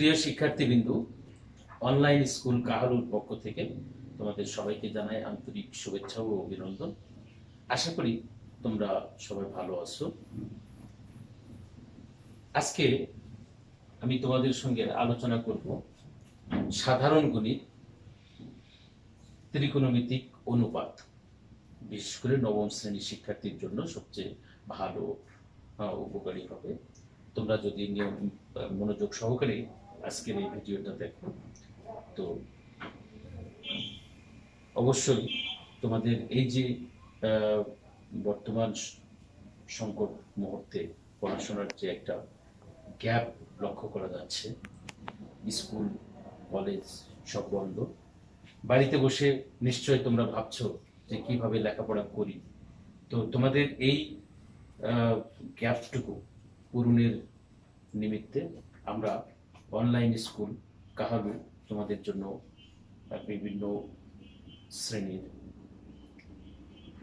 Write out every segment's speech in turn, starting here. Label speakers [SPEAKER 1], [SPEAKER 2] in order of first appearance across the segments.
[SPEAKER 1] প্রিয় শিক্ষার্থীবৃন্দু, online school কাহালুর পক্ষ থেকে তোমাদের সবাইকে জানাই আন্তরিক শুভেচ্ছা ও অভিনন্দন। আশা করি তোমরা সবাই ভালো আছো। আজকে আমি তোমাদের সঙ্গে আলোচনা করব সাধারণ গণিত ত্রিকোণমিতিক অনুপাত। বিশেষ করে নবম শ্রেণীর শিক্ষার্থীর জন্য সবচেয়ে ভালো উপকারী হবে। তোমরা যদি মনোযোগ সহকারে আজকের এই ভিডিওটা দেখো, তো অবশ্যই তোমাদের এই যে বর্তমান সংকট মুহূর্তে পড়াশোনার যে একটা গ্যাপ লক্ষ্য করা যাচ্ছে, স্কুল কলেজ সব বন্ধ, বাড়িতে বসে নিশ্চয়ই তোমরা ভাবছো যে কিভাবে লেখাপড়া করি। তো তোমাদের এই গ্যাপটুকু পূরণের নিমিত্তে আমরা অনলাইন স্কুল কাহালু তোমাদের জন্য বিভিন্ন শ্রেণীর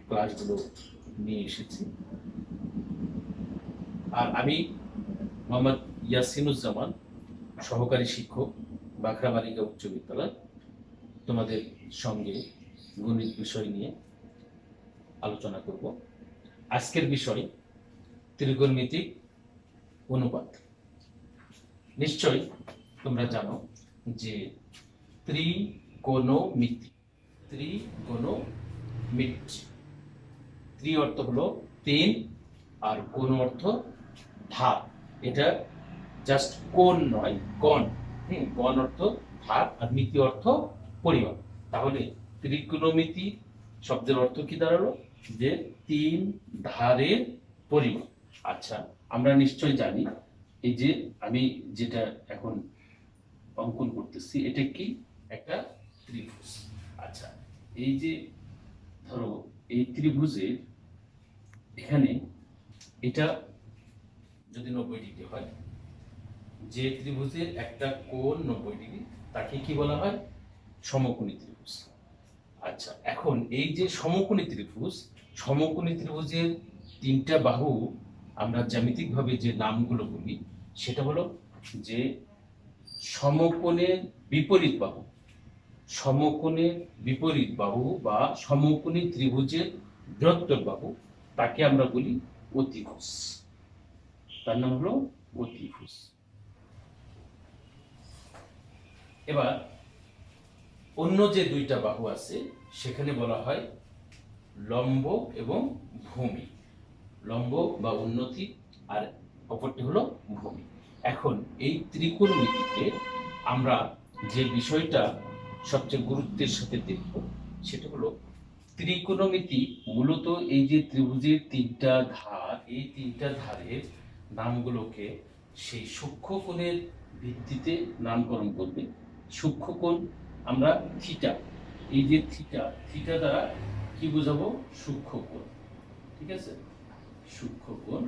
[SPEAKER 1] ক্লাসগুলো নিয়ে এসেছি। আর আমি মোহাম্মদ ইয়াসিনুজ্জামান, সহকারী শিক্ষক, বাখরা বালিকা উচ্চ বিদ্যালয়, তোমাদের সঙ্গে গণিত বিষয় নিয়ে আলোচনা করব। আজকের বিষয় ত্রিকোণমিতিক অনুপাত। নিশ্চয়ই তোমরা জানো যে ত্রিকোণমিতি, ত্রি অর্থ হলো তিন, আর কোণ অর্থ ধার। এটা জাস্ট কোণ নয়, গণ। গণ অর্থ ধার, আর মিতি অর্থ পরিমাণ। তাহলে ত্রিকোণমিতি শব্দের অর্থ কি দাঁড়ালো? যে তিন ধারের পরিমাণ। আচ্ছা, আমরা নিশ্চয় জানি এই যে আমি যেটা এখন অঙ্কন করতেছি এটা কি? একটা ত্রিভুজ। আচ্ছা, এই যে ধরো এই ত্রিভুজের এখানে এটা যদি 90 ডিগ্রি হয়, যে ত্রিভুজের একটা কোণ 90 ডিগ্রি, তাকে কি বলা হয়? সমকোণী ত্রিভুজ। আচ্ছা, এখন এই যে সমকোণী ত্রিভুজের তিনটা বাহু আমরা জ্যামিতিকভাবে যে নামগুলো বলি সেটা হলো যে সমকোণের বিপরীত বাহু, বা সমকোণী ত্রিভুজের বৃহত্তর বাহু, তাকে আমরা বলি অতিভুজ। তার নাম হলো অতিভুজ। এবার অন্য যে দুইটা বাহু আছে সেখানে বলা হয় লম্ব এবং ভূমি। লম্ব বা উন্নতি, আর অপরটি হলো ভূমি। এখন এই ত্রিকোণমিতিতে আমরা যে বিষয়টা সবচেয়ে গুরুত্বের সাথে দেখব সেটা হলো ত্রিকোণমিতি মূলত এই যে ত্রিভুজের তিনটা ধার, এই তিনটা ধারের নামগুলোকে সেই সূক্ষ্মকোণের ভিত্তিতে নামকরণ করবে। সূক্ষ্মকোণ আমরা থিটা, এই যে থিটা দ্বারা কি বোঝাবো? সূক্ষ্মকোণ। ঠিক আছে, সূক্ষ্মকোণ।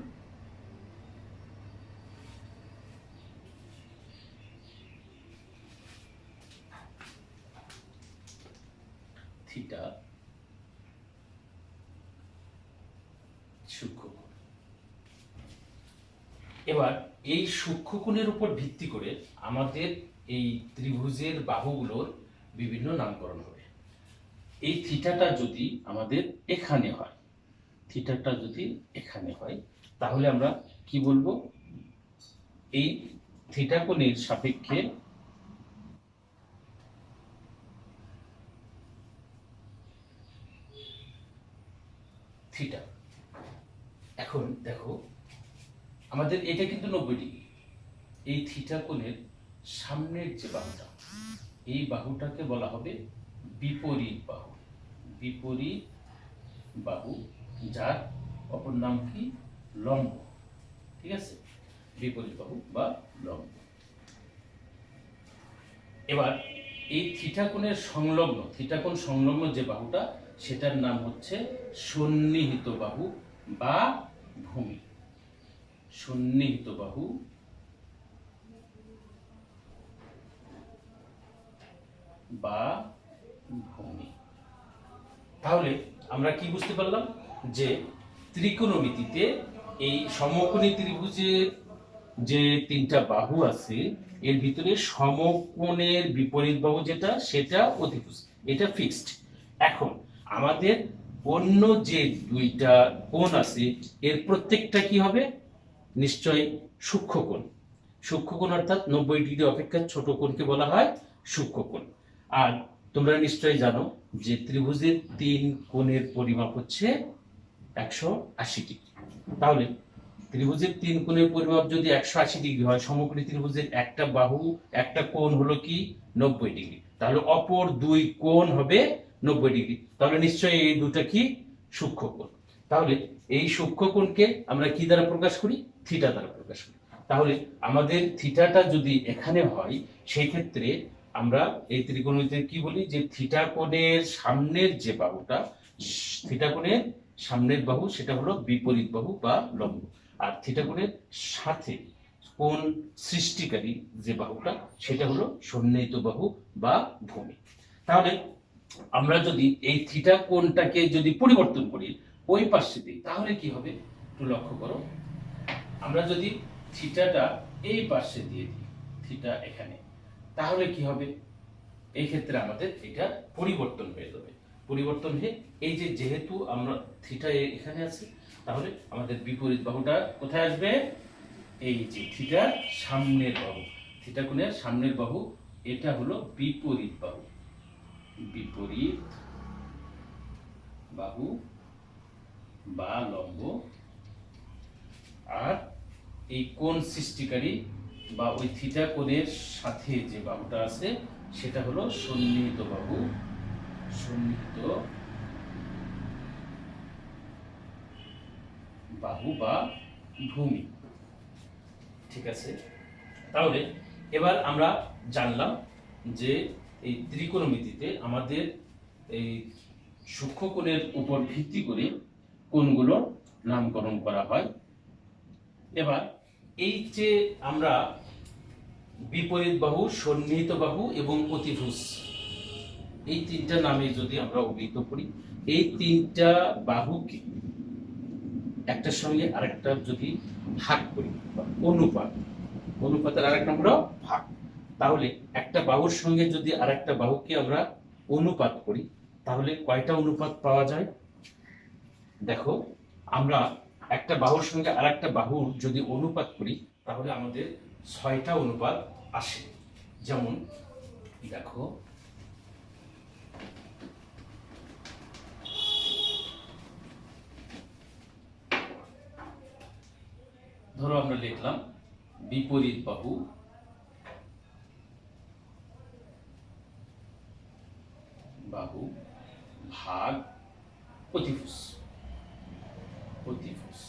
[SPEAKER 1] থিটা সূক্ষ্মকোণ। এবার এই সূক্ষ্মকোণের উপর ভিত্তি করে আমাদের এই ত্রিভুজের বাহুগুলোর বিভিন্ন নামকরণ হবে। এই থিটাটা যদি আমাদের এখানে হয়, তাহলে আমরা কি বলবো? এই থিটা কোণের সাপেক্ষে থিটা। এখন দেখো, আমাদের এটা কিন্তু 90 ডিগ্রি। এই থিটা কোণের সামনের যে বাহুটা, এই বাহুটাকে বলা হবে বিপরীত বাহু, যার অপর নাম কি? লম্ব। ঠিক আছে, বিপরীত বাহু বা লম্ব। এবার এই থিটা কোণের সংলগ্ন যে বাহুটা, সেটার নাম হচ্ছে সন্নিহিত বাহু বা ভূমি। সন্নিহিত বাহু বা ভূমি। তাহলে আমরা কি বুঝতে পারলাম? যে ত্রিকোণমিতিতে এই সমকোণী ত্রিভুজের যে তিনটা বাহু আছে এর ভিতরে সমকোণের বিপরীত বাহু যেটা সেটা অতিভুজ, এটা ফিক্সড। এখন আমাদের অন্য যে দুইটা কোণ আছে এর প্রত্যেকটা কি হবে, নিশ্চয়ই সূক্ষ্মকোণ। সূক্ষ্মকোণ অর্থাৎ 90 ডিগ্রি অপেক্ষা ছোট কোণকে বলা হয় সূক্ষ্মকোণ। আর তোমরা নিশ্চয়ই জানো যে ত্রিভুজের তিন কোণের পরিমাপ হচ্ছে 180 ডিগ্রি। তাহলে ত্রিভুজের তিন কোণের পরিমাপ যদি 180 ডিগ্রি হয়, সমকোণী ত্রিভুজের একটা বাহু একটা কোণ হলো কি 90 ডিগ্রি, তাহলে অপর দুই কোণ হবে 90 ডিগ্রি। তাহলে নিশ্চয়ই এই দুটা কি সূক্ষ্মকোণ। তাহলে এই সূক্ষ্মকোণকে আমরা কি দ্বারা প্রকাশ করি, থিটা দ্বারা প্রকাশ করি। তাহলে আমাদের থিটাটা যদি এখানে হয় সেই ক্ষেত্রে আমরা এই ত্রিকোণমিতিতে কি বলি যে থিটা কোণের সামনের যে বাহুটা, থিটা কোণের সামনের বাহু সেটা হলো বিপরীত বাহু বা লম্ব, আর থিটা কোণের সাথে কোণ সৃষ্টিকারী যে বাহুটা সেটা হলো সন্নিহিত বাহু বা ভূমি। তাহলে আমরা যদি এই থিটা কোণটাকে যদি পরিবর্তন করি ওই পাশে দিই তাহলে কি হবে একটু লক্ষ্য করো। আমরা যদি থিটাটা এই পাশে দিয়ে দিই, থিটা এখানে, তাহলে কি হবে, এই ক্ষেত্রে আমাদের এটা পরিবর্তন হয়ে যাবে। পরিবর্তন হয়ে এই যে যেহেতু আমরা থিটা এখানে আছে তাহলে আমাদের বিপরীত বাহুটা কোথায় আসবে, এই যে থিটার সামনের বাহু, থিটা কোণের সামনের বাহু এটা হলো বিপরীত বাহু, বিপরীত বাহু বা লম্ব। আর এই কোণ সৃষ্টিকারী বা ওই থিটা কোণের সাথে যে বাহুটা আছে সেটা হলো সন্নিহিত বাহু, সন্নিহিত বাহু বা ভূমি। ঠিক আছে, তাহলে এবার আমরা জানলাম যে এই ত্রিকোণমিতিতে আমাদের এই সূক্ষ্মকোণের উপর ভিত্তি করে কোণগুলোর নামকরণ করা হয়। এবার এই যে আমরা বিপরীত বাহু, সন্নিহিত বাহু এবং অতিভুজ এই তিনটা নামে যদি আমরা অভিহিত করি, এই তিনটা বাহুকে একটার সঙ্গে আরেকটা যদি ভাগ করি, অনুপাত, অনুপাতের আরেক নাম হলো ভাগ, তাহলে একটা বাহুর সঙ্গে যদি আরেকটা বাহুকে আমরা অনুপাত করি তাহলে কয়টা অনুপাত পাওয়া যায়, দেখো আমরা একটা বাহুর সঙ্গে আরেকটা বাহুর যদি অনুপাত করি তাহলে আমাদের 6টা অনুপাত আসে। যেমন দেখো ধরো আমরা লিখলাম বিপরীত বাহু বাহু ভাগ অতিভুজ, অতিভুজ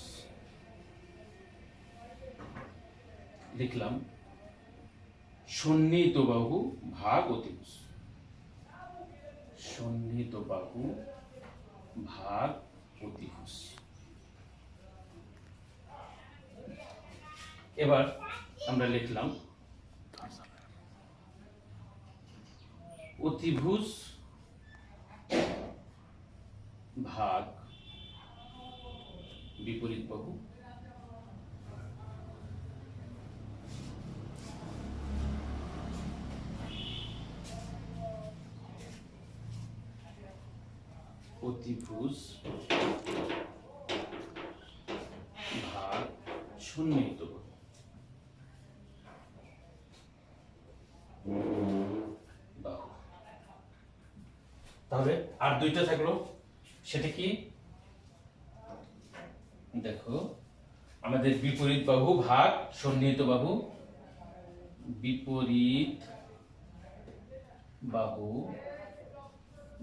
[SPEAKER 1] লিখলাম সন্নিহিত বাহু ভাগ অতিভুজ, সন্নিহিত বাহু ভাগ অতিভুজ। এবার আমরা লিখলাম অতিভুজ ভাগ বিপরীত বাহু, অতিভুজ ভাগ সন্নিহিত বাহু। তাহলে আর দুইটা থাকলো, সেটা কি দেখো আমাদের বিপরীত বাহু ভাগ সন্নিহিত বাহু, বিপরীত বাহু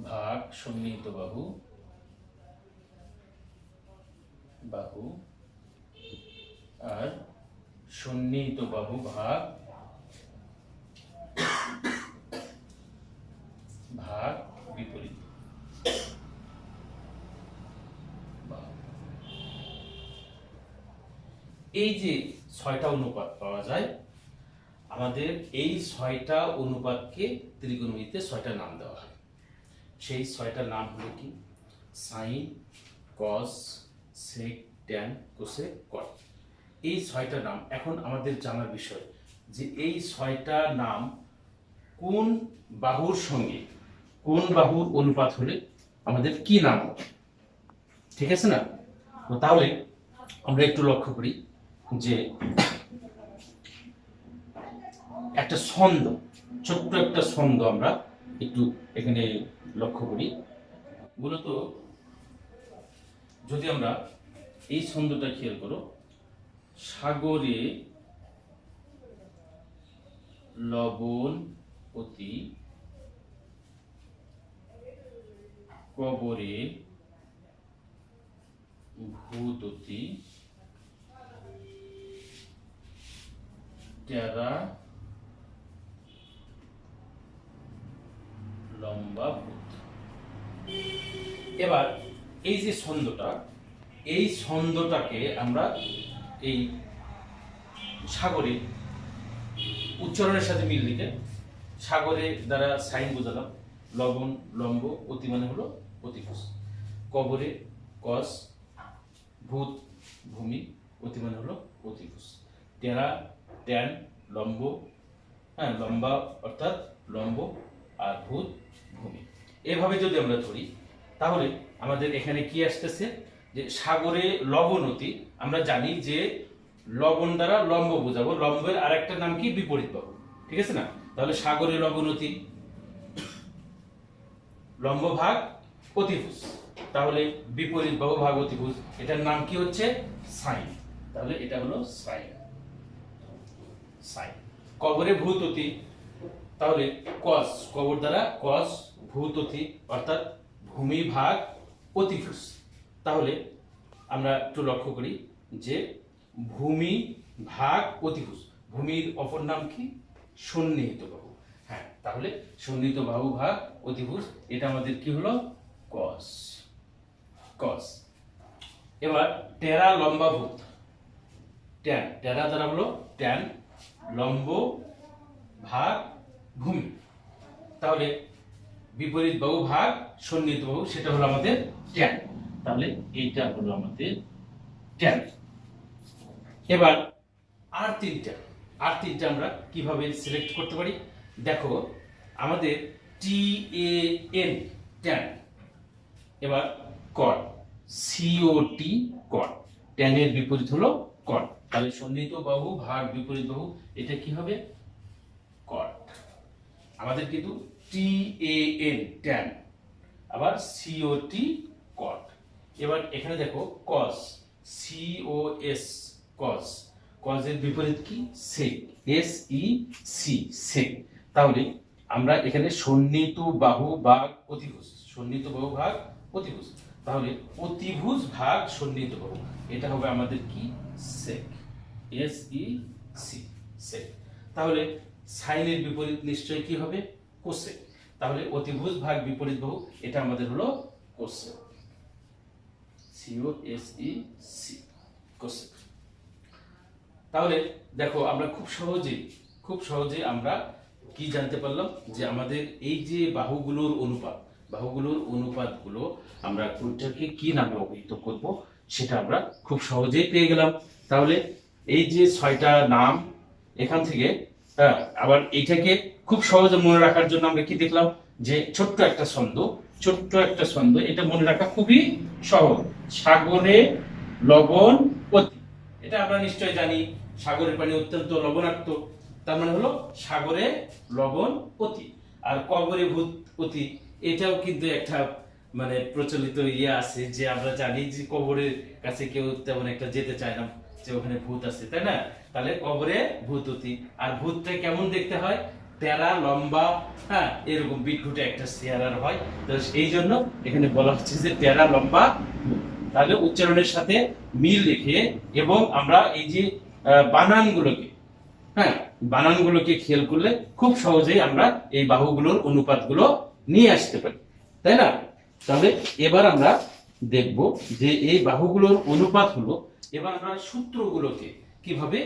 [SPEAKER 1] ভাগ সন্নিহিত বাহু, বাহু আর সন্নিহিত বাহু ভাগ ভাগ বিপরীত বাহু। এই যে 6টা অনুপাত পাওয়া যায়, আমাদের এই 6টা অনুপাতকে ত্রিকোণমিতিতে 6টা নাম দেওয়া হয়। সেই 6টা নাম হলো কি, সাইন, কস, সেক, ট্যান, কোসেক, কট। এই 6টা নাম এখন আমাদের জানার বিষয় যে এই 6টা নাম কোন বাহুর সঙ্গে কোন বাহুর অনুপাত হলে আমাদের কি নাম হবে, ঠিক আছে না? তো তাহলে আমরা একটু লক্ষ্য করি যে একটা ছন্দ, ছোট্ট একটা ছন্দ আমরা একটু এখানে লক্ষ্য করি। মূলত যদি আমরা এই ছন্দটা খেয়াল করো, সাগরে লবণ অতি কবরে ভূত অতি টেরা লম্বা ভূত। এবার এই যে ছন্দটা, এই ছন্দটাকে আমরা এই সাগরে উচ্চারণের সাথে মিল দিকে সাগরে দ্বারা সাইন বোঝালাম, লবণ লম্ব, অতি মানে হলো অতিভুজ, কবরে কস, ভূত ভূমি, অতি মানে হলো অতিভুজ, টেরা ট্যান লম্ব, হ্যাঁ লম্বা অর্থাৎ লম্ব, আর ভূত ভূমি। এভাবে যদি আমরা ধরি তাহলে আমাদের এখানে কি আসতেছে যে সাগরে লবণ অতি, আমরা জানি যে লবণ দ্বারা লম্ব বোঝাবো, লম্বের আরেকটা নাম কি বিপরীত বাহু, ঠিক আছে না? তাহলে সাগরে লবণ অতি লম্ব ভাগ অতিভুজ, তাহলে বিপরীত বাহু ভাগ অতিভুজ, এটার নাম কি হচ্ছে সাইন, তাহলে এটা হলো সাইন। সাইন কবরে ভূত অতি, তাহলে কস, কবর দ্বারা কস, ভূত অতি অর্থাৎ ভূমি ভাগ অতিভুজ, তাহলে আমরা একটু লক্ষ্য করি যে ভূমি ভাগ অতিভুজ, ভূমির অপর নাম কি সন্নিহিত বাহু, হ্যাঁ তাহলে সন্নিহিত বাহু ভাগ অতিভুজ, এটা আমাদের কি হলো কস। কস এবার টেরা লম্বা ভূত, ট্যান, টেরা দ্বারা হলো ট্যান, লম্ব ভাগ ভূমি, তাহলে বিপরীত বাহু ভাগ সন্নিহিত বাহু, সেটা হলো আমাদের ট্যান, তাহলে এইটা হলো আমাদের ট্যান। এবার আর তিনটা আমরা কিভাবে সিলেক্ট করতে পারি, দেখো আমাদের টি এ এন ট্যান, এবার কট, সিওটি কট, ট্যানের বিপরীত হলো কট, তাহলে সন্নিহিত বাহু ভাগ বিপরীত বাহু, এটা কি হবে কট। আমাদের কিন্তু টি এ এন ট্যান, আবার সিওটি কট। এবার এখানে দেখো কস, সিওএস কস, কজের বিপরীত কি সেক, এস ই সি সেক, তাহলে আমরা এখানে সন্নিহিত বাহু ভাগ অতিভুজ, সন্নিহিত বাহু ভাগ অতিভুজ, তাহলে অতিভুজ ভাগ সন্নিহিত বাহু, এটা হবে আমাদের কি সেক, এস ই সি সেক। তাহলে সাইনের বিপরীত নিশ্চয়ই কি হবে কোসেক, তাহলে অতিভুজ ভাগ বিপরীত বাহু, এটা আমাদের হলো cosec, C O S E C cosec. তাহলে দেখো আমরা খুব সহজেই আমরা কি জানতে পারলাম যে আমাদের এই যে বাহুগুলোর অনুপাতগুলো আমরা কোনটাকে কি নামে অভিহিত করব সেটা আমরা খুব সহজেই পেয়ে গেলাম। তাহলে এই যে 6টা নাম এখান থেকে, আবার এইটাকে খুব সহজে মনে রাখার জন্য আমরা কি দেখলাম যে ছোট্ট একটা ছন্দ, এটা মনে রাখা খুবই সহজ, সাগরে লবণ অতি, এটা আমরা নিশ্চয় জানি সাগরের পানি অত্যন্ত লবণাক্ত, তার মানে হলো সাগরে লবণ অতি। আর কবরে ভূত অতি, এটাও কিন্তু একটা মানে প্রচলিত আছে যে আমরা জানি যে কবরের কাছে কেউ তেমন একটা যেতে চায় না, যে ওখানে ভূত আছে, তাই না? তাহলে কবরে ভূত অতি, আর ভূতটা কেমন দেখতে হয় টেরা লম্বা, হ্যাঁ এরকম বিটঘুটে একটা চেহারার হয়, তো এই জন্য এখানে বলা হচ্ছে যে টেরা লম্বা। তাহলে উচ্চারণের সাথে মিল রেখে এবং আমরা এই যে বানানগুলোকে খেয়াল করলে খুব সহজেই আমরা এই বাহুগুলোর অনুপাতগুলো নিয়ে আসতে পারি, তাই না? তাহলে এবার আমরা দেখব যে এই বাহুগুলোর অনুপাত হলো, এবার আমরা সূত্রগুলোকে কিভাবে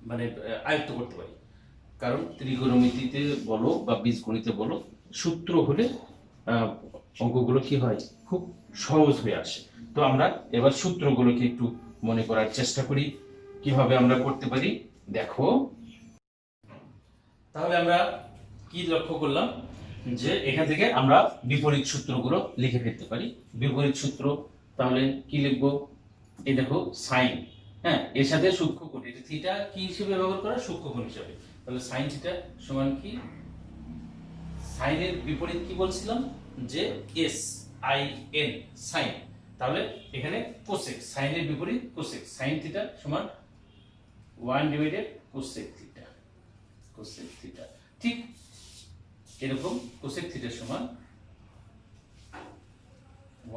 [SPEAKER 1] মানে আয়ত্ত করতে পারি, কারণ ত্রিকোণমিতিতে বলো বা বীজগণিতে বলো, সূত্র হলে অঙ্কগুলো কি হয় খুব সহজ হয়ে আসে। তো আমরা এবার সূত্রগুলোকে একটু মনে করার চেষ্টা করি। কিভাবে আমরা করতে পারি দেখো। তাহলে আমরা কি লক্ষ্য করলাম যে এখান থেকে আমরা বিপরীত সূত্রগুলো লিখে ফেলতে পারি। বিপরীত সূত্র তাহলে কি লিখবো, এই দেখো সাইন, হ্যাঁ এর সাথে সূক্ষ্মকোণ, এটা থিটা কি হিসেবে ব্যবহার করা, সূক্ষ্মকোণ হিসেবে। তাহলে সাইন থিটা সমান কি, সাইনের বিপরীত কি বলছিলাম যে এস আই এন, সাইন। তাহলে এখানে কোসেক, সাইনের বিপরীত কোসেক, সাইন থিটা সমান 1 divided cosec theta, cosec theta. ঠিক এরকম কোসেক থিটা সমান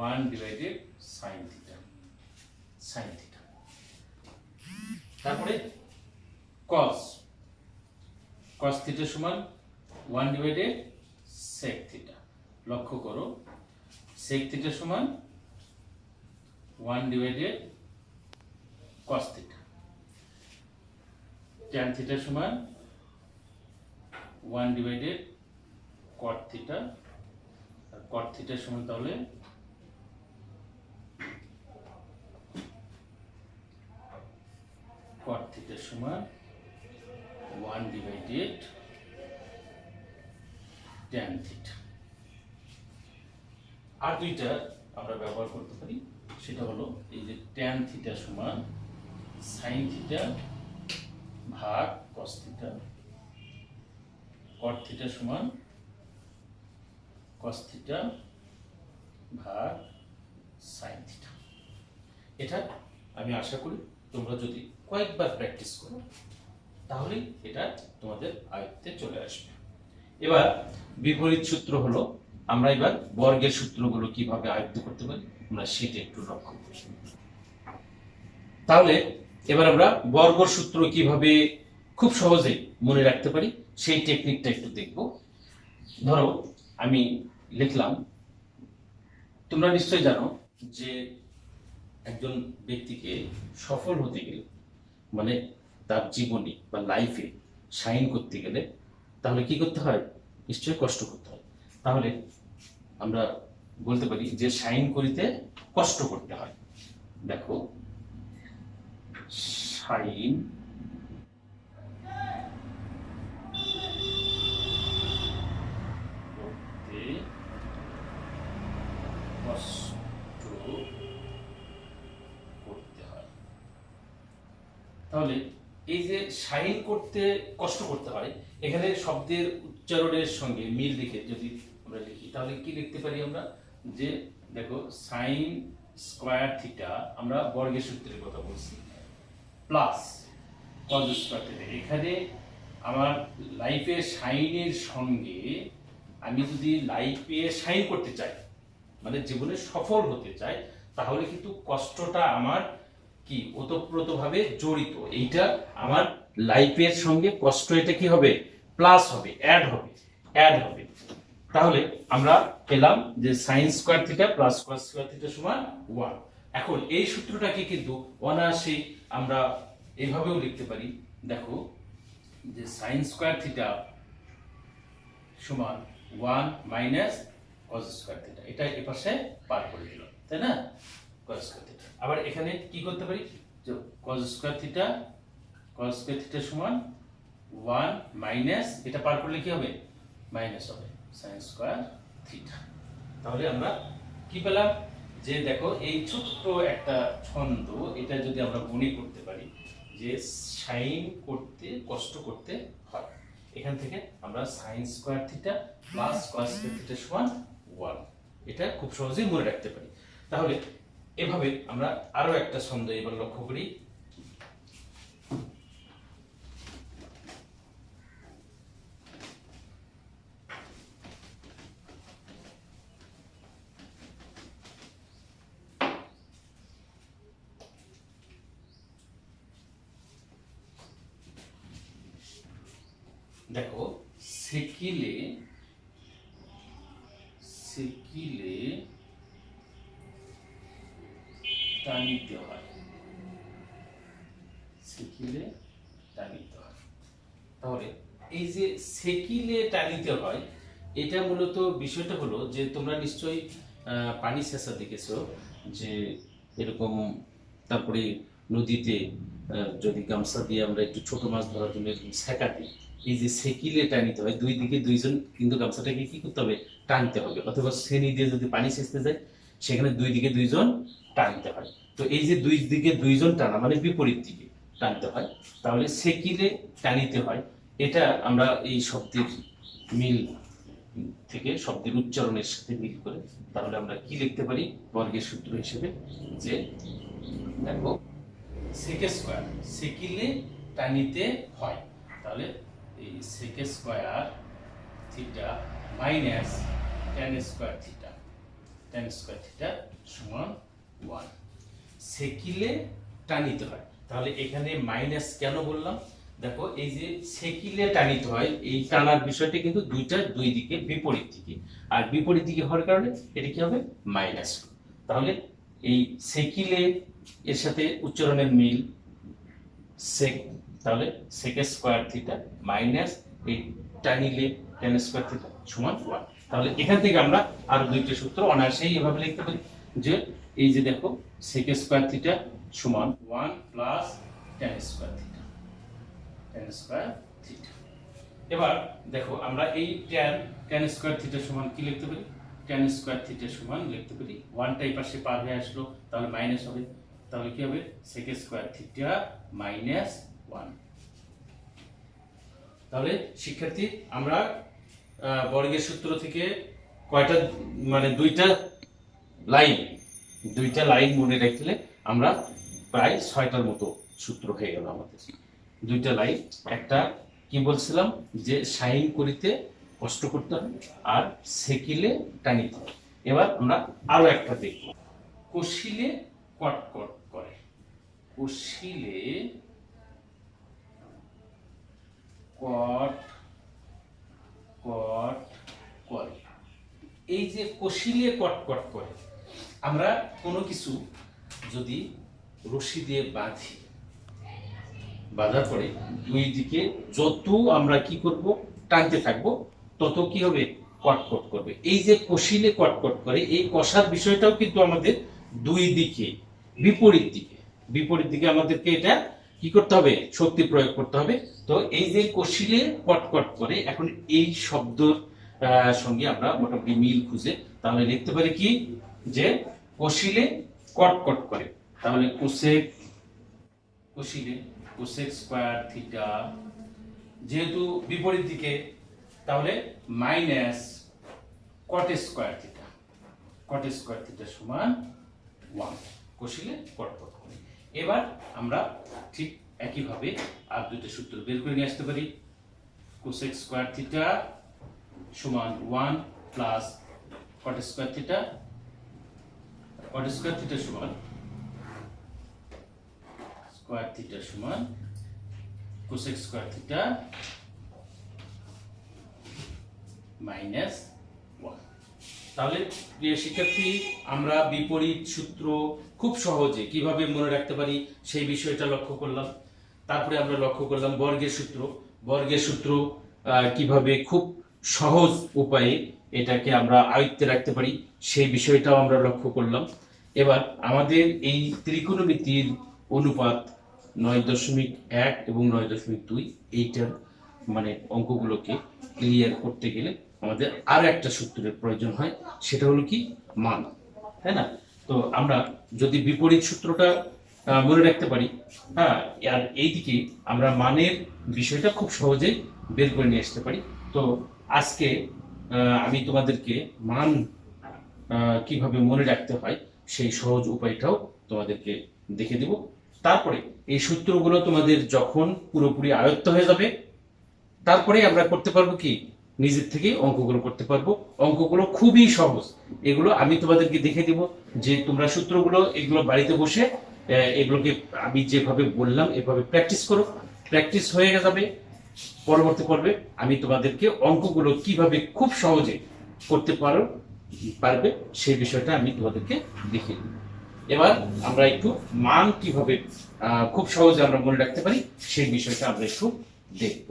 [SPEAKER 1] 1 divided sign theta, sine theta. তারপরে কস, কস থিটা সমান 1 ডিভাইডেড সেক থিটা। লক্ষ্য করো সেক থিটা সমান 1 divided cos theta. Tan theta সমান 1 ডিভাইডেড কট থিটা, আর কট থিটা সমান তাহলে কট থিটা সমান 1 ডিভাইডেড ট্যান থিটা। আর দুইটা আমরা ব্যবহার করতে পারি, সেটা হলো এই যে ট্যান থিটা সমান সাইন থিটা ভাগ কস থিটা, কট থিটা সমান কস থিটা ভাগ সাইন থিটা। এটা আমি আশা করি তোমরা যদি কয়েকবার প্র্যাকটিস করো তাহলে এটা তোমাদের আয়ত্তে চলে আসবে। এবার বিপরীত সূত্র হলো, আমরা এবার বর্গের সূত্রগুলো কিভাবে আয়ত্ত করতে পারি আমরা সেটা একটু লক্ষ্য করি। তাহলে এবার আমরা বর্গের সূত্র কিভাবে খুব সহজেই মনে রাখতে পারি সেই টেকনিকটা একটু দেখব। ধরো আমি লিখলাম, তোমরা নিশ্চয়ই জানো যে একজন ব্যক্তিকে সফল হতে গেলে, মানে তার জীবনে বা লাইফে শাইন করতে গেলে তাহলে কি করতে হয়, নিশ্চয়ই কষ্ট করতে হয়। তাহলে আমরা বলতে পারি যে শাইন করিতে কষ্ট করতে হয়। দেখো শাইন করতে কষ্ট করতে হয়। তাহলে এই যে শাইন করতে কষ্ট করতে হয়, এখানে শব্দের উচ্চারণের সঙ্গে মিল রেখে যদি আমরা লিখি তাহলে কি লিখতে পারি আমরা, যে দেখো সাইন স্কয়ার থিটা, আমরা বর্গের সূত্রের কথা বলছি, প্লাস কজ স্কয়ার থিটা। এখানে আমার লাইফে শাইনের সঙ্গে আমি যদি লাইফে শাইন করতে চাই, মানে জীবনে সফল হতে চাই, তাহলে কিন্তু কষ্টটা আমার কি ওতপ্রোতভাবে জড়িত। এইটা আমার লাইফের সঙ্গে কষ্ট, এটা কি হবে, প্লাস হবে, অ্যাড হবে, অ্যাড হবে। তাহলে আমরা পেলাম যে sine square theta plus cos square theta সমান 1। এখন এই সূত্রটাকে কিন্তু অনায়াসেই আমরা এভাবেও লিখতে পারি। দেখো যে সাইন স্কয়ার থিটা সমান 1 মাইনাস কস স্কয়ার থিটা, এটা এপাশে পার করে দিলাম, তাই না, কস স্কয়ার থিটা। আবার এখানে কি করতে পারি, যে কস স্কয়ার থিটা, কস স্কয়ার থিটা সমান 1 মাইনাস, এটা পার করলে কি হবে, মাইনাস হবে সাইন স্কয়ার থিটা। তাহলে আমরা কি পেলাম, যে দেখো এই ছোট্ট একটা ছন্দ, এটা যদি আমরা মনে করতে পারি যে সাইন করতে কষ্ট করতে হয়, এখান থেকে আমরা sine square theta plus cos square theta সমান 1, এটা খুব সহজেই মনে রাখতে পারি। তাহলে এভাবে আমরা আরো একটা ছন্দ এবার লক্ষ্য করি। দেখো সেকিলে, সেকিলে টানিতে হয়, সেকিলে টানিতে হয়। তাহলে এই যে সেকিলে টানিতে হয়, এটা মূলত বিষয়টা হলো যে তোমরা নিশ্চয়ই পানি সেচা দেখেছো, যে এরকম তারপরে নদীতে যদি গামছা দিয়ে আমরা একটু ছোট মাছ ধরার জন্য এরকম সেকা দিই, এই যে সেকিলে টানিতে হয়, দুই দিকে দুইজন কিন্তু গামছাটাকে কি করতে হবে, টানতে হবে। অথবা শ্রেণী দিয়ে যদি পানি সেচতে যায়, সেখানে দুই দিকে দুইজন টানতে হয়। তো এই যে দুই দিকে দুইজন টানা মানে বিপরীত দিকে টানতে হয়, তাহলে সেকিলে টানিতে হয়। এটা আমরা এই শব্দের মিল থেকে, শব্দের উচ্চারণের সাথে মিল করে তাহলে আমরা কি লিখতে পারি বর্গের সূত্র হিসেবে, যে দেখো সেক স্কয়ার, সেকিলে টানিতে হয়, তাহলে এই sec square theta minus tan square theta, tan square theta সমান 1। সেকিলে টানিতে হয়, তাহলে এখানে মাইনাস কেন বললাম, দেখো এই যে সেকিলে টানিতে হয়, এই টানার বিষয়টা কিন্তু দুই দিকে বিপরীত দিকে, আর বিপরীত দিকে হওয়ার কারণে এটা কি হবে, মাইনাস। তাহলে এই সেকিলে এর সাথে উচ্চারণের মিল সেক, তাহলে সেক স্কয়ার থিটা মাইনাস এই টানিলে tan স্কয়ার থিটা সমান 1। তাহলে এখান থেকে আমরা আরো দুইটা সূত্র অনায়াসেই এভাবে লিখতে পারি, যে এই যে দেখো সেক স্কয়ার থিটা সমান 1 plus tan square theta, tan square theta. এবার দেখো আমরা এই tan স্কয়ার থিটা সমান কি লিখতে পারি, tan স্কয়ার থিটা সমান লিখতে পারি 1 টাই পাশে পার হয়ে আসলো, তাহলে মাইনাস হবে, তাহলে কি হবে sec স্কয়ার থিটা মাইনাস 1। তাহলে শিক্ষার্থী আমরা বর্গের সূত্র থেকে কয়টা, মানে দুইটা লাইন মনে রাখলে আমরা প্রায় 6টার মতো সূত্র হয়ে গেল আমাদের। দুইটা লাইন, একটা কি বলছিলাম যে সাইন করিতে কষ্ট করতে হবে আর সেকিলে টানিতে হবে। এবার আমরা আরো একটা দেখব, কষিলে কটকট করে, কষিলে কট কট করে। এই যে কষিলে কটকট করে, আমরা কোনো কিছু যদি রশি দিয়ে বাঁধি, বাঁধার পরে দুই দিকে যত আমরা কি করব, টানতে থাকবো, তত কি হবে, কটকট করবে। এই যে কষিলে কটকট করে, এই কষার বিষয়টাও কিন্তু আমাদের দুই দিকে বিপরীত দিকে আমাদেরকে এটা কি করতে হবে, শক্তি প্রয়োগ করতে হবে। তো এই যে কষিলে কটকট করে, এখন এই শব্দের সঙ্গে আমরা মোটামুটি মিল খুঁজে তাহলে লিখতে পারি কি, যে কষিলে কটকট করে, তাহলে কষিলে কোসেক স্কয়ার থিটা, যেহেতু বিপরীত দিকে তাহলে মাইনাস কট স্কয়ার থিটা সমান 1, কষিলে কটকট করে। এবার আমরা ঠিক একইভাবে আর দুটো সূত্র বের করে নিয়ে আসতে পারি, কোসেক স্কয়ার থিটা সমান 1 প্লাস কট স্কয়ার থিটা সমান স্কয়ার থিটা সমান কোসেক স্কয়ার থিটা মাইনাস 1। তাহলে প্রিয় শিক্ষার্থী, আমরা বিপরীত সূত্র খুব সহজে কিভাবে মনে রাখতে পারি সেই বিষয়টা লক্ষ্য করলাম। তারপরে আমরা লক্ষ্য করলাম বর্গের সূত্র কিভাবে খুব সহজ উপায়ে এটাকে আমরা আয়ত্তে রাখতে পারি সেই বিষয়টাও আমরা লক্ষ্য করলাম। এবার আমাদের এই ত্রিকোণমিতির অনুপাত 9.1 এবং 9.2 এইটার মানে অঙ্কগুলোকে ক্লিয়ার করতে গেলে আমাদের আর একটা সূত্রের প্রয়োজন হয়, সেটা হলো কি, মান, তাই না? তো আমরা যদি বিপরীত সূত্রটা মনে রাখতে পারি, হ্যাঁ, আর এইদিকে আমরা মানের বিষয়টা খুব সহজেই বের করে নিয়ে আসতে পারি। তো আজকে আমি তোমাদেরকে মান কিভাবে মনে রাখতে হয় সেই সহজ উপায়টাও তোমাদেরকে দেখে দেব। তারপরে এই সূত্রগুলো তোমাদের যখন পুরোপুরি আয়ত্ত হয়ে যাবে, তারপরে আমরা করতে পারবো কি, নিজের থেকে অঙ্কগুলো করতে পারবো। অঙ্কগুলো খুবই সহজ, এগুলো আমি তোমাদেরকে দেখে দিব যে তোমরা সূত্রগুলো এগুলো বাড়িতে বসে এগুলোকে আমি যেভাবে বললাম এভাবে প্র্যাকটিস করো। প্র্যাকটিস হয়ে যাবে, পরবর্তী পর্বে আমি তোমাদেরকে অঙ্কগুলো কিভাবে খুব সহজে করতে পারবে সেই বিষয়টা আমি তোমাদেরকে দেখিয়ে দেব। এবার আমরা একটু মান কিভাবে খুব সহজে আমরা মনে রাখতে পারি সেই বিষয়টা আমরা একটু দেখব।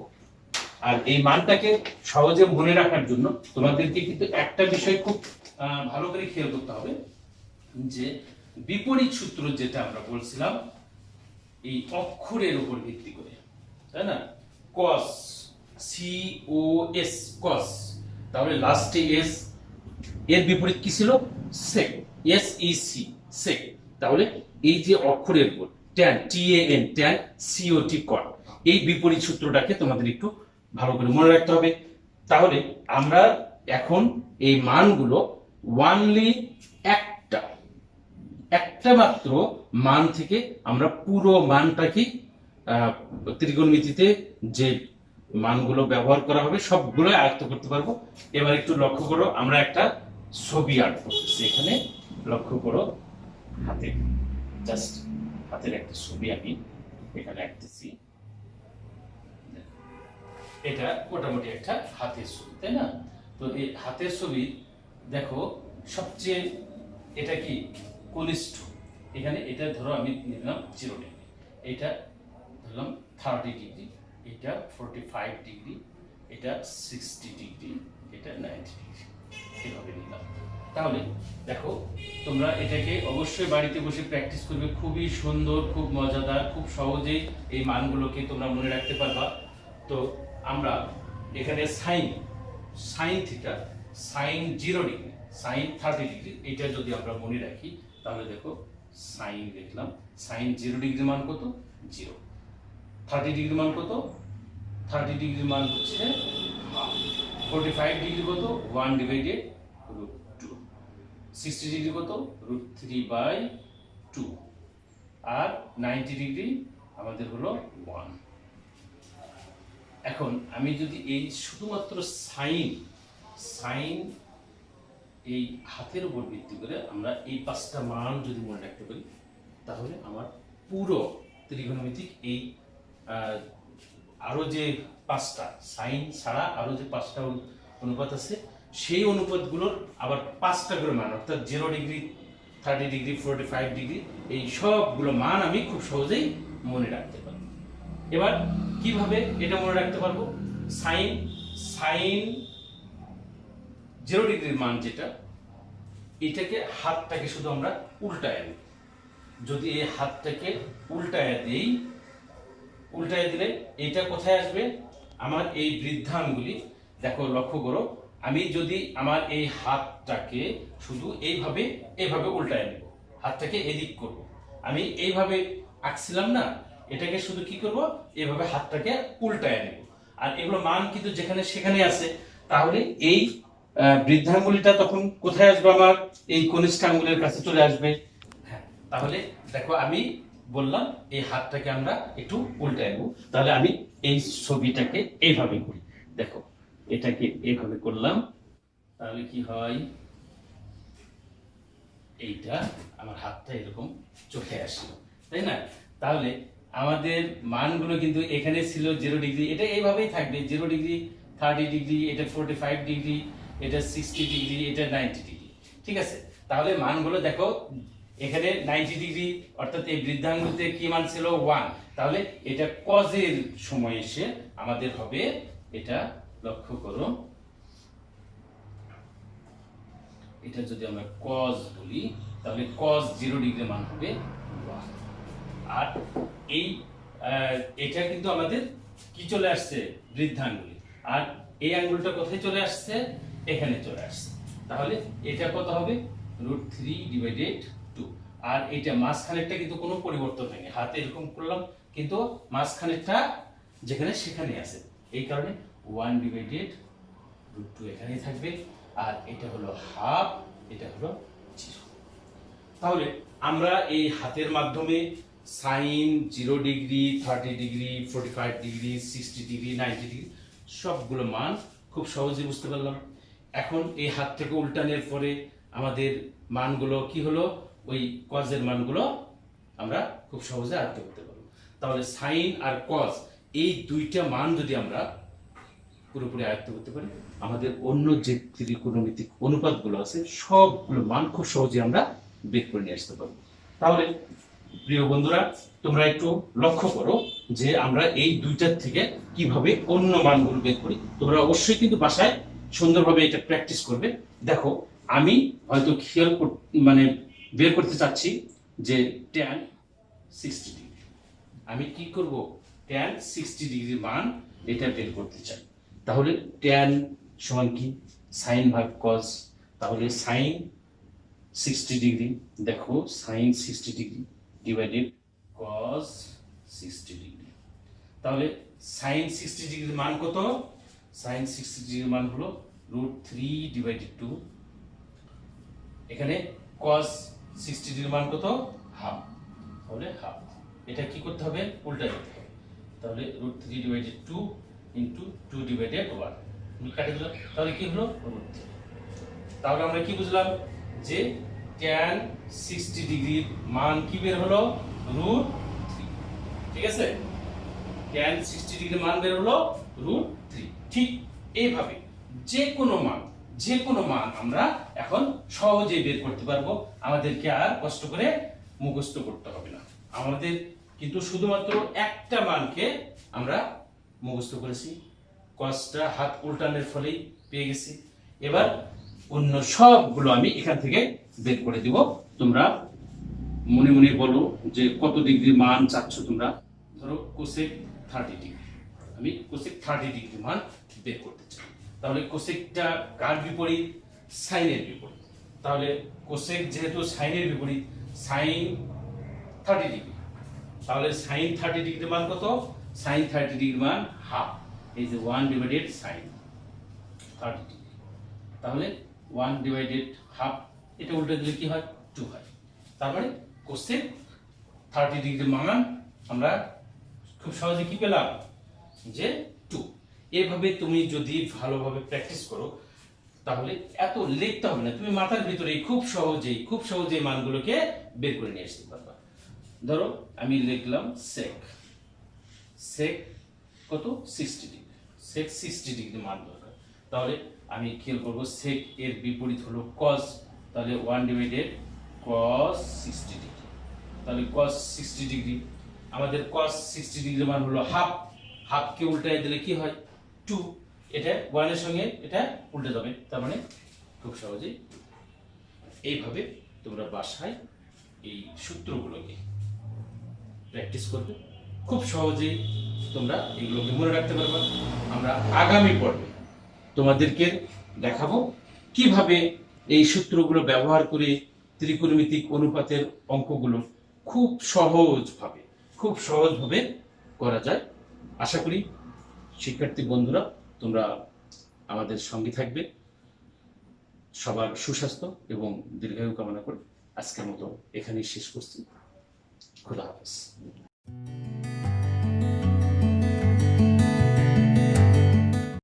[SPEAKER 1] আর এই মানটাকে সহজে মনে রাখার জন্য তোমাদেরকে কিন্তু একটা বিষয় খুব ভালো করে খেয়াল করতে হবে, যে বিপরীত সূত্র যেটা আমরা বলছিলাম এই অক্ষরের উপর ভিত্তি করে, তাই না? কস, COS, কস, তাহলে লাস্টে এস, এর বিপরীত কি ছিল? সেক, SEC, সেক। তাহলে এই যে অক্ষরের উপর ট্যান, TAN, ট্যান, COT, কট, এই বিপরীত সূত্রটাকে তোমাদের একটু ভালো করে মনে রাখতে হবে। তাহলে আমরা এখন এই মানগুলো ওয়ানলি একটা মাত্র মান থেকে আমরা পুরো মানটাকে ত্রিকোণমিতিতে যে মানগুলো ব্যবহার করা হবে সবগুলো আয়ত্ত করতে পারবো। এবার একটু লক্ষ্য করো, আমরা একটা ছবি আর্ট করতেছি এখানে। লক্ষ্য করো, হাতে জাস্ট হাতের একটা ছবি আমি এখানে আঁকতেছি। এটা মোটামুটি একটা হাতের ছবি, তাই না? তো এই হাতের ছবি দেখো, সবচেয়ে এটা কি কনিষ্ঠ, এখানে এটা ধরো আমি নিলাম 0 ডিগ্রি, এটা ধরলাম 30 ডিগ্রি, এটা 45 ডিগ্রি, এটা 60 ডিগ্রি, এটা 90 ডিগ্রি, এভাবে নিলাম। তাহলে দেখো, তোমরা এটাকে অবশ্যই বাড়িতে বসে প্র্যাকটিস করবে, খুবই সুন্দর, খুব মজাদার, খুব সহজেই এই মানগুলোকে তোমরা মনে রাখতে পারবা। তো আমরা এখানে sine theta, sine 0 degree, sine 30 degree, এটা যদি আমরা মনে রাখি তাহলে দেখো সাইন লিখলাম, সাইন 0 ডিগ্রি মান কত? 0। 30 ডিগ্রি মান কত? 30 ডিগ্রি মান হচ্ছে হাফ। 45 ডিগ্রি কত? 1/√2। 60 ডিগ্রি কত? √3/2। আর 90 ডিগ্রি আমাদের হলো 1। এখন আমি যদি এই শুধুমাত্র সাইন এই হাতের উপর ভিত্তি করে আমরা এই 5টা মান যদি মনে রাখতে পারি, তাহলে আমার পুরো ত্রিকোণমিতিক এই আরো যে 5টা সাইন ছাড়া আরো যে 5টা অনুপাত আছে, সেই অনুপাতগুলোর আবার 5টা করে মান, অর্থাৎ 0 ডিগ্রি, 30 ডিগ্রি, 45 ডিগ্রি, এই সবগুলো মান আমি খুব সহজেই মনে রাখতে পারবো। এবার কিভাবে এটা মনে রাখতে পারবো? সাইন 0 ডিগ্রির মান যেটা, এটাকে হাতটাকে শুধু আমরা উল্টায় দিই। যদি এই হাতটাকে উল্টায় দিলে এটা কোথায় আসবে? আমার এই বৃদ্ধাঙ্গুলি, দেখো লক্ষ্য করো, আমি যদি আমার এই হাতটাকে শুধু এইভাবে উল্টায় নেব, হাতটাকে এদিক করব, আমি এইভাবে আঁকছিলাম না, এটাকে শুধু কি করব? এইভাবে হাতটাকে উল্টায় নেব। আর এগুলো মান কিন্তু যেখানে সেখানে আছে, তাহলে এই বৃদ্ধাঙ্গুলিটা তখন কোথায় আসবে? আমার এই কনিষ্ঠ আঙ্গুলের কাছে চলে আসবে। হ্যাঁ, তাহলে দেখো আমি বললাম এই হাতটাকে আমরা একটু উল্টায় নেব, তাহলে আমি এই ছবিটাকে এইভাবে করি। দেখো, এটাকে এইভাবে করলাম, তাহলে কি হয়? এইটা আমার হাতটা এরকম চোখে আসলো, তাই না? তাহলে আমাদের মানগুলো কিন্তু এখানে ছিল 0 ডিগ্রি, এটা এইভাবেই থাকবে, 0 ডিগ্রি, 30 ডিগ্রি, এটা 45 ডিগ্রি, এটা 60 ডিগ্রি, এটা 90 ডিগ্রি, ঠিক আছে? তাহলে মানগুলো দেখো, এখানে 90 ডিগ্রি, অর্থাৎ এই বৃদ্ধাঙ্গুলিতে কি মান ছিল? 1। তাহলে এটা কজের সময় এসে আমাদের হবে, এটা লক্ষ্য করো, এটা যদি আমরা কজ বলি, তাহলে কজ 0 ডিগ্রি মান হবে 1। আর এটা কিন্তু আমাদের কি চলে আসছে? বৃদ্ধাঙ্গুলি। আর এই আঙ্গুলটা কোথায় চলে আসছে? এখানে চলে আসছে। তাহলে এটা কত হবে? √3/2। আর এটা মাঝখানেরটা কিন্তু কোনো পরিবর্তন হয়নি, হাতে এরকম করলাম, কিন্তু মাঝখানেরটা যেখানে সেখানে আছে, এই কারণে 1/√2 এখানেই থাকবে। আর এটা হলো হাফ, এটা হলো 0। তাহলে আমরা এই হাতের মাধ্যমে sine 0 degree, 30 degree, 45 degree, 60 degree, 90 degree সবগুলো মান খুব সহজে বুঝতে পারলাম। এখন এই হাতটাকে উল্টানোর পরে আমাদের মানগুলো কি হলো? ওই কজের মানগুলো আমরা খুব সহজে আয়ত্ত করতে পারবো। তাহলে সাইন আর কজ, এই দুইটা মান যদি আমরা পুরোপুরি আয়ত্ত করতে পারি, আমাদের অন্য যে ত্রিকোণমিতিক অনুপাতগুলো আছে সবগুলো মান খুব সহজে আমরা বের করে নিয়ে আসতে পারবো। তাহলে প্রিয় বন্ধুরা, তোমরা একটু লক্ষ্য করো যে আমরা এই দুইটার থেকে কিভাবে অন্য মানগুলো বের করি। তোমরা অবশ্যই কিন্তু বাসায় সুন্দরভাবে এটা প্র্যাকটিস করবে। দেখো, আমি হয়তো বের করতে চাচ্ছি যে tan 60 ডিগ্রি, আমি কি করব tan 60 ডিগ্রির মান এটা বের করতে চাই। তাহলে tan সমান কি sin ভাগ cos, তাহলে sin 60 ডিগ্রি, দেখো sin 60 degree divided cos 60 degree. তাহলে sin 60 ডিগ্রির মান কত? sin 60 ডিগ্রির মান হলো √3/2। এখানে cos 60 ডিগ্রির মান কত? হাফ, তাহলে হাফ। এটা কি করতে হবে? উল্টা দিতে হবে। তাহলে √3/2 ইন্টু 2/1 কাটে দিলাম, তাহলে কি হলো? √3। তাহলে আমরা কি বুঝলাম? যে tan 60 ডিগ্রির মান কি বের হলো? √3। ঠিক আছে, tan 60 ডিগ্রির মান বের হলো √3। ঠিক এইভাবে যে কোনো মান আমরা এখন সহজেই বের করতে পারবো, আমাদেরকে আর কষ্ট করে মুখস্থ করতে হবে না। আমাদের কিন্তু শুধুমাত্র একটা মানকে আমরা মুখস্থ করেছি, কসটা হাত উল্টানোর ফলেই পেয়ে গেছি। এবার অন্য সবগুলো আমি এখান থেকে বের করে দিব। তোমরা মনে মনে বলো যে কত ডিগ্রি মান চাচ্ছ তোমরা। ধরো কোসেক 30 ডিগ্রি, আমি কোসেক 30 ডিগ্রি মান বের করতে চাই। তাহলে কোসেকটা কার বিপরীত? সাইনের বিপরীত। তাহলে কোসেক যেহেতু সাইনের বিপরীত, সাইন 30 ডিগ্রি, তাহলে সাইন 30 ডিগ্রি মান কত? সাইন 30 ডিগ্রি মান হাফ, এই যে 1/sin 30 ডিগ্রি। তাহলে 1/হাফ, এটা উল্টে দিলে কি হয়? 2 হয়। তারপরে কোসেক 30 ডিগ্রি মান আমরা খুব সহজে কি পেলাম? যে 2। এভাবে তুমি যদি ভালোভাবে প্র্যাকটিস করো তাহলে এত লিখতে হবে না, তুমি মাথার ভিতরে খুব সহজেই মানগুলোকে বের করে নিয়ে আসতে পারবা। ধরো আমি লিখলাম সেক কত? 60 ডিগ্রি, সেক 60 ডিগ্রি মান দরকার। তাহলে আমি খেয়াল করবো সেক এর বিপরীত হলো cos, তাহলে 1/cos 60 ডিগ্রি। তাহলে cos 60 ডিগ্রি, আমাদের cos 60 ডিগ্রি মান হলো হাফ, হাফকে উল্টায় দিলে কি হয়? 2। এটা 1 এর সঙ্গে এটা উল্টে যাবে, তার মানে খুব সহজেই এইভাবে তোমরা বাসায় এই সূত্রগুলোকে প্র্যাকটিস করবে, খুব সহজেই তোমরা এগুলোকে মনে রাখতে পারবে। আমরা আগামী পর্বে তোমাদেরকে দেখাবো কিভাবে এই সূত্রগুলো ব্যবহার করে ত্রিকোণমিতিক অনুপাতের অঙ্কগুলো খুব সহজভাবে করা যায়। আশা করি শিক্ষার্থী বন্ধুরা তোমরা আমাদের সঙ্গে থাকবে। সবার সুস্বাস্থ্য এবং দীর্ঘায়ু কামনা করে আজকের মতো এখানেই শেষ করছি। খোদা হাফেজ।